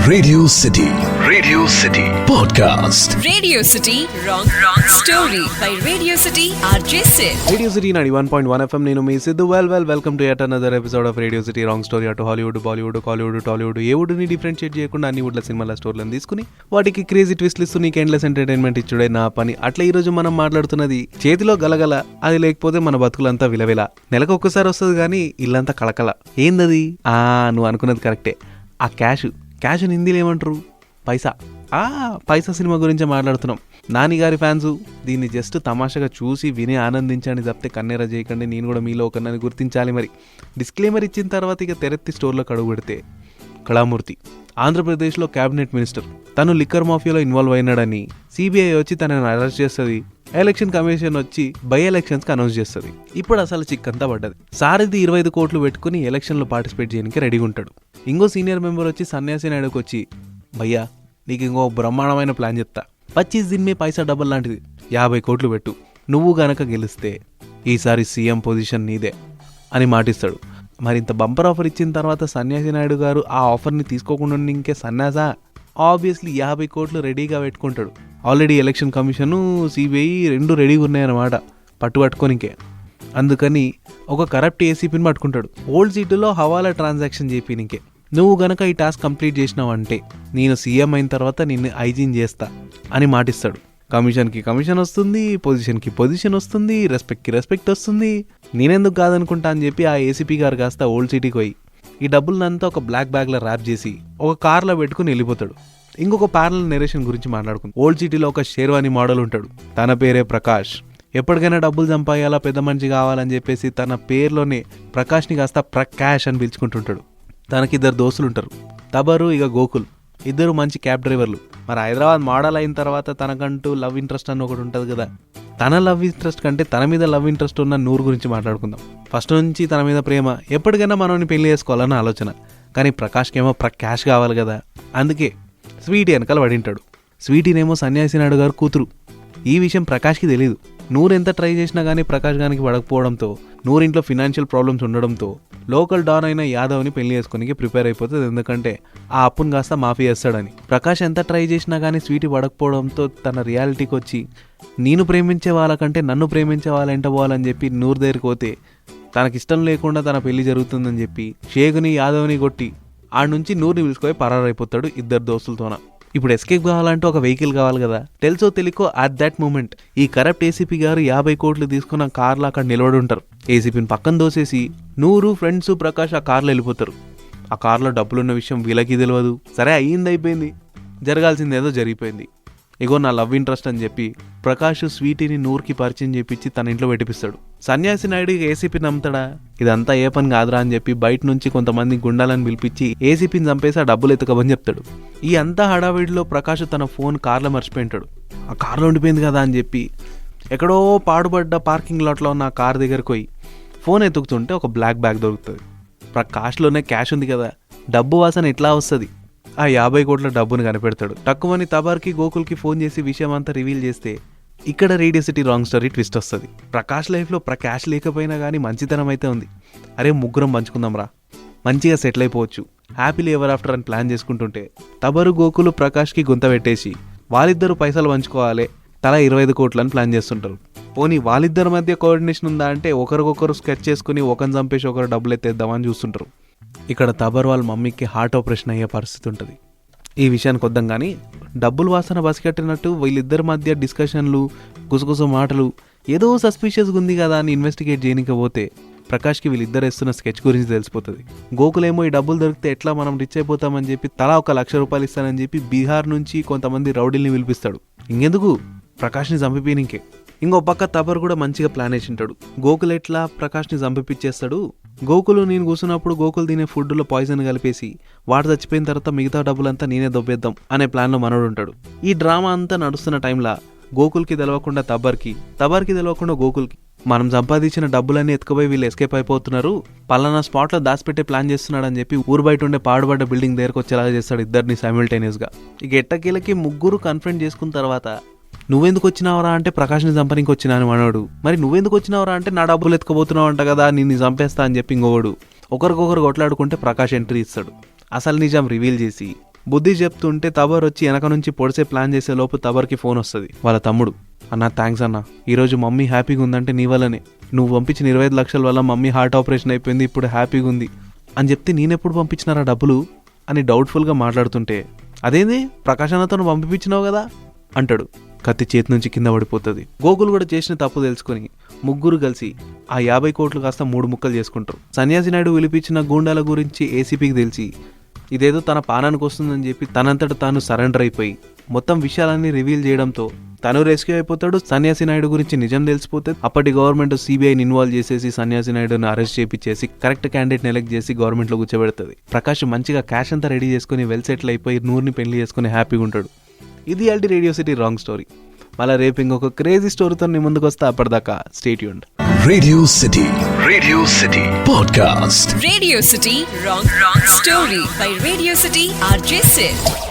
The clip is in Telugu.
Radio City Podcast. Radio City Wrong Story by Radio City RJ Sid. Radio City 91.1 FM నేను మీ సిద్ధు. Welcome to yet another episode of Radio City Wrong Story. అటు హాలీవుడ్, బాలీవుడ్, కాలీవుడ్, టాలీవుడ్ ఏ వుడ్ని డిఫరెన్షియేట్ చేయకుండా అన్ని వుడ్ల సినిమాల స్టోరీలను తీసుకుని వాటికి క్రేజీ ట్విస్ట్లు ఇస్తూ నీకు ఎండ్లెస్ ఎంటర్టైన్మెంట్ ఇచ్చుడే నా పని. అట్లా ఈరోజు మనం మాట్లాడుతున్నది చేతిలో గలగల, అది లేకపోతే మన బతుకులంతా విలవిల. నెలకు ఒక్కసారి వస్తుంది కానీ ఇల్లంతా కళకళ. ఏందది? నువ్వు అనుకున్నది కరెక్టే. ఆ క్యాష్ హిందీలో ఏమంటారు? పైసా సినిమా గురించి మాట్లాడుతున్నాం. నాని గారి ఫ్యాన్స్ దీన్ని జస్ట్ తమాషాగా చూసి విని ఆనందించండి తప్పితే కన్నెర చేయకండి. నేను కూడా మీలో ఒకరిని గుర్తించాలి. మరి డిస్క్లైమర్ ఇచ్చిన తర్వాత ఇక తెరెత్తి స్టోర్లోకి అడుగు పెడితే కళామూర్తి ఆంధ్రప్రదేశ్లో క్యాబినెట్ మినిస్టర్. తను లిక్కర్ మాఫియాలో ఇన్వాల్వ్ అయినాడని సిబిఐ వచ్చి తనని అరెస్ట్ చేస్తుంది. ఎలక్షన్ కమిషన్ వచ్చి బై ఎలక్షన్స్కి అనౌన్స్ చేస్తుంది. ఇప్పుడు అసలు చిక్కంతా పడ్డది. సారథి 25 కోట్లు పెట్టుకుని ఎలక్షన్లో పార్టిసిపేట్ చేయడానికి రెడీగా ఉంటాడు. ఇంకో సీనియర్ మెంబర్ వచ్చి సన్యాసి నాయుడుకి వచ్చి, భయ్యా నీకు ఇంకో బ్రహ్మాండమైన ప్లాన్ చెప్తా, 25 దిన్ మే పైసా డబల్ లాంటిది, 50 కోట్లు పెట్టు, నువ్వు గనక గెలిస్తే ఈసారి సీఎం పొజిషన్ నీదే అని మాటిస్తాడు. మరి ఇంత బంపర్ ఆఫర్ ఇచ్చిన తర్వాత సన్యాసి నాయుడు గారు ఆ ఆఫర్ని తీసుకోకుండా ఇంకే సన్యాసా? ఆబ్వియస్లీ 50 కోట్లు రెడీగా పెట్టుకుంటాడు. ఆల్రెడీ ఎలక్షన్ కమిషను, సిబిఐ రెండు రెడీగా ఉన్నాయన్నమాట పట్టుకోనికే. అందుకని ఒక కరప్ట్ ఏసీపీని పట్టుకుంటాడు. ఓల్డ్ సిటీలో హవాలా ట్రాన్సాక్షన్ చేపినికే. నువ్వు గనక ఈ టాస్క్ కంప్లీట్ చేసినావంటే నేను సీఎం అయిన తర్వాత నిన్ను ఐజీని చేస్తా అని మాటిస్తాడు. కమిషన్కి కమిషన్ వస్తుంది, పొజిషన్కి పొజిషన్ వస్తుంది, రెస్పెక్ట్కి రెస్పెక్ట్ వస్తుంది. నేనెందుకు కాదనుకుంటా అని చెప్పి ఆ ఏసీపీ గారు కాస్త ఓల్డ్ సిటీకి పోయి ఈ డబ్బులంతా ఒక బ్లాక్ బ్యాగ్లో ర్యాప్ చేసి ఒక కార్లో పెట్టుకుని వెళ్ళిపోతాడు. ఇంకొక ప్యారలల్ నెరేషన్ గురించి మాట్లాడుకుంది. ఓల్డ్ సిటీలో ఒక షేర్వానీ మోడల్ ఉంటాడు. తన పేరే ప్రకాష్. ఎప్పటికైనా డబ్బులు సంపాయాలా, పెద్ద మనిషి కావాలని చెప్పేసి తన పేరులోనే ప్రకాష్ని కాస్త ప్రకాష్ అని పిలుచుకుంటుంటాడు. తనకి 2 దోస్తులు ఉంటారు, తబరు ఇక గోకుల్. ఇద్దరు మంచి క్యాబ్ డ్రైవర్లు. మరి హైదరాబాద్ మోడల్ అయిన తర్వాత తనకంటూ లవ్ ఇంట్రెస్ట్ అని ఒకటి ఉంటుంది కదా. తన లవ్ ఇంట్రెస్ట్ కంటే తన మీద లవ్ ఇంట్రెస్ట్ ఉన్న నూరు గురించి మాట్లాడుకుందాం. ఫస్ట్ నుంచి తన మీద ప్రేమ, ఎప్పటికైనా మనల్ని పెళ్లి చేసుకోవాలన్న ఆలోచన. కానీ ప్రకాష్కి ఏమో ప్రకాష్ కావాలి కదా. అందుకే స్వీటీ వెనకాల పడింటాడు. స్వీటీనేమో సన్యాసి నాయుడు గారు కూతురు. ఈ విషయం ప్రకాష్కి తెలీదు. నూరు ఎంత ట్రై చేసినా కానీ ప్రకాష్ గారికి పడకపోవడంతో, నూరింట్లో ఫినాన్షియల్ ప్రాబ్లమ్స్ ఉండడంతో లోకల్ డాన్ అయిన యాదవ్ని పెళ్లి చేసుకోనికి ప్రిపేర్ అయిపోతుంది. ఎందుకంటే ఆ అప్పును కాస్త మాఫీ చేస్తాడని. ప్రకాష్ ఎంత ట్రై చేసినా కానీ స్వీటీ పడకపోవడంతో తన రియాలిటీకి వచ్చి నేను ప్రేమించే వాళ్ళకంటే నన్ను ప్రేమించే వాళ్ళ ఎంట పోవాలని చెప్పి నూరు దగ్గరికి పోతే తనకిష్టం లేకుండా తన పెళ్లి జరుగుతుందని చెప్పి షేగుని యాదవ్ని కొట్టి ఆడ నుంచి నూరుని పిలుచుకొని పరారైపోతాడు 2 దోస్తులతోన. ఇప్పుడు ఎస్కేప్ కావాలంటే ఒక వెహికల్ కావాలి కదా. తెలుసో తెలియకో అట్ దట్ మూమెంట్ ఈ కరప్ట్ ఏసీపీ గారు 50 కోట్లు తీసుకున్న కార్లో అక్కడ నిలబడి ఉంటారు. ఏసీపీని పక్కన దోసేసి నూరు ఫ్రెండ్స్ ప్రకాష్ ఆ కార్లో వెళ్ళిపోతారు. ఆ కార్లో డబ్బులున్న విషయం వీళ్ళకి తెలియదు. సరే అయ్యింది అయిపోయింది, జరగాల్సింది ఏదో జరిగిపోయింది. ఇగో నా లవ్ ఇంట్రెస్ట్ అని చెప్పి ప్రకాష్ స్వీటీని నూరుకి పరిచయం చేపించి తన ఇంట్లో పెట్టిపిస్తాడు. సన్యాసి నాయుడు ఏసీపీ నమ్ముతాడా? ఇదంతా ఏ పని కాదురా అని చెప్పి బయట నుంచి కొంతమంది గుండాలను పిలిపించి ఏసీపీని చంపేసి ఆ డబ్బులు ఎత్తుకోమని చెప్తాడు. ఈ అంతా హడావిడిలో ప్రకాష్ తన ఫోన్ కార్లో మర్చిపోయింటాడు. ఆ కార్లో ఉండిపోయింది కదా అని చెప్పి ఎక్కడో పాడుపడ్డ పార్కింగ్ లాట్లో ఉన్న ఆ కార్ దగ్గరకు పోయి ఫోన్ ఎత్తుకుతుంటే ఒక బ్లాక్ బ్యాగ్ దొరుకుతుంది. ప్రకాష్లోనే క్యాష్ ఉంది కదా, డబ్బు వాసన ఎట్లా వస్తుంది? ఆ 50 కోట్ల డబ్బును కనిపెడతాడు. తక్కువని తబార్కి గోకుల్కి ఫోన్ చేసి విషయం అంతా రివీల్ చేస్తే ఇక్కడ radio city wrong story twist వస్తుంది. ప్రకాష్ లైఫ్లో ప్రకాష్ లేకపోయినా కానీ మంచితనం అయితే ఉంది. అరే ముగ్గురం పంచుకుందాం రా, మంచిగా సెటిల్ అయిపోవచ్చు, హ్యాపీలీ ఎవర్ ఆఫ్టర్ అని ప్లాన్ చేసుకుంటుంటే తబరు గోకులు ప్రకాష్కి గుంత పెట్టేసి వాళ్ళిద్దరూ పైసలు పంచుకోవాలి, తలా 25 కోట్లని ప్లాన్ చేస్తుంటారు. పోనీ వాళ్ళిద్దరి మధ్య కోఆర్డినేషన్ ఉందా అంటే ఒకరికొకరు స్కెచ్ చేసుకుని ఒకరిని చంపేసి ఒకరు డబ్బులు ఎత్తేద్దామని చూస్తుంటారు. ఇక్కడ తబర్ వాళ్ళ మమ్మీకి హార్ట్ ఆపరేషన్ అయ్యే పరిస్థితి ఉంటుంది. ఈ విషయానికి వద్దాం కానీ డబ్బులు వాసన బసికట్టినట్టు వీళ్ళిద్దరి మధ్య డిస్కషన్లు, గుసగుస మాటలు, ఏదో సస్పిషియస్గా ఉంది కదా అని ఇన్వెస్టిగేట్ చేయనికపోతే ప్రకాష్కి వీళ్ళిద్దరు వేస్తున్న స్కెచ్ గురించి తెలిసిపోతుంది. గోకులేమో ఈ డబ్బులు దొరికితే ఎట్లా మనం రిచ్ అయిపోతామని చెప్పి తలా 1 లక్ష రూపాయలు ఇస్తానని చెప్పి బీహార్ నుంచి కొంతమంది రౌడీల్ని పిలిపిస్తాడు. ఇంకెందుకు ప్రకాష్ని చంపిపోయినికే. ఇంకో పక్క తబర్ కూడా మంచిగా ప్లాన్ వేసి ఉంటాడు. గోకుల్ ఎట్లా ప్రకాష్ని చంపిపించేస్తాడు. గోకులు నేను కూర్చున్నప్పుడు గోకులు తినే ఫుడ్లో పాయిజన్ కలిపేసి వాడు చచ్చిపోయిన తర్వాత మిగతా డబ్బులంతా నేనే దొబ్బేద్దాం అనే ప్లాన్లో మనోడు ఉంటాడు. ఈ డ్రామా అంతా నడుస్తున్న టైంలో గోకుల్కి తెలవకుండా తబర్కి తెలవకుండా గోకుల్కి మనం సంపాదించిన డబ్బులన్నీ ఎత్తుకుపోయి వీళ్ళు ఎస్కేప్ అయిపోతున్నారు, పలానా స్పాట్లో దాచిపెట్టే ప్లాన్ చేస్తున్నాడు అని చెప్పి ఊరు బయట ఉండే పాడుబడ్డ బిల్డింగ్ దగ్గరకు వచ్చేలాగా చేస్తాడు ఇద్దరిని సైమిల్టేనియస్గా. ఇక ఎట్టకేలకి ముగ్గురు కన్ఫరెంట్ చేసుకున్న తర్వాత నువ్వెందుకు వచ్చినావరా అంటే ప్రకాష్ని చంపడానికి వచ్చినా అని మనోడు. మరి నువ్వెందుకు వచ్చినావరా అంటే నా డబ్బులు ఎత్తుకుపోతున్నావు అంట కదా, నిన్ను చంపేస్తా అని చెప్పి ఇంకోడు. ఒకరికొకరు కొట్లాడుకుంటే ప్రకాష్ ఎంట్రీ ఇస్తాడు. అసలు నిజం రివీల్ చేసి బుద్ధి చెప్తుంటే తబర్ వచ్చి వెనక నుంచి పొడిసే ప్లాన్ చేసే లోపు తబర్కి ఫోన్ వస్తుంది. వాళ్ళ తమ్ముడు, అన్న థ్యాంక్స్ అన్న, ఈరోజు మమ్మీ హ్యాపీగా ఉందంటే నీ వల్లనే, నువ్వు పంపించిన 25 లక్షల వల్ల మమ్మీ హార్ట్ ఆపరేషన్ అయిపోయింది, ఇప్పుడు హ్యాపీగా ఉంది అని చెప్తే నేనెప్పుడు పంపించినారా డబ్బులు అని డౌట్ఫుల్గా మాట్లాడుతుంటే, అదేంది ప్రకాష్ అన్నతో పంపించినావు కదా అంటాడు. కత్తి చేతి నుంచి కింద పడిపోతుంది. గోకుల్ కూడా చేసిన తప్పు తెలుసుకొని ముగ్గురు కలిసి ఆ 50 కోట్లు కాస్త 3 ముక్కలు చేసుకుంటారు. సన్యాసి నాయుడు పిలిపించిన గూండాల గురించి ఏసీపీకి తెలిసి ఇదేదో తన పానానికి వస్తుందని చెప్పి తనంతట తాను సరెండర్ అయిపోయి మొత్తం విషయాలన్నీ రివీల్ చేయడంతో తను రెస్క్యూ అయిపోతాడు. సన్యాసి నాయుడు గురించి నిజం తెలిసిపోతే అప్పటి గవర్నమెంట్ సిబిఐని ఇన్వాల్వ్ చేసేసి సన్యాసి నాయుడుని అరెస్ట్ చేపించేసి కరెక్ట్ క్యాండిడేట్ని ఎలెక్ట్ చేసి గవర్నమెంట్లో కూర్చోబెడుతుంది. ప్రకాష్ మంచిగా క్యాష్ అంతా రెడీ చేసుకుని వెల్ సెటిల్ అయిపోయి నూర్ని పెళ్లి చేసుకుని హ్యాపీగా ఉంటాడు. ఇది ఆల్టీ రేడియో సిటీ రాంగ్ స్టోరీ. మళ్ళీ రేపు ఇంకొక క్రేజీ స్టోరీతో నీ ముందుకు వస్తా. అప్పటిదాకా stay tuned. Radio City Podcast. Radio City Wrong Story by Radio City RJ Sid.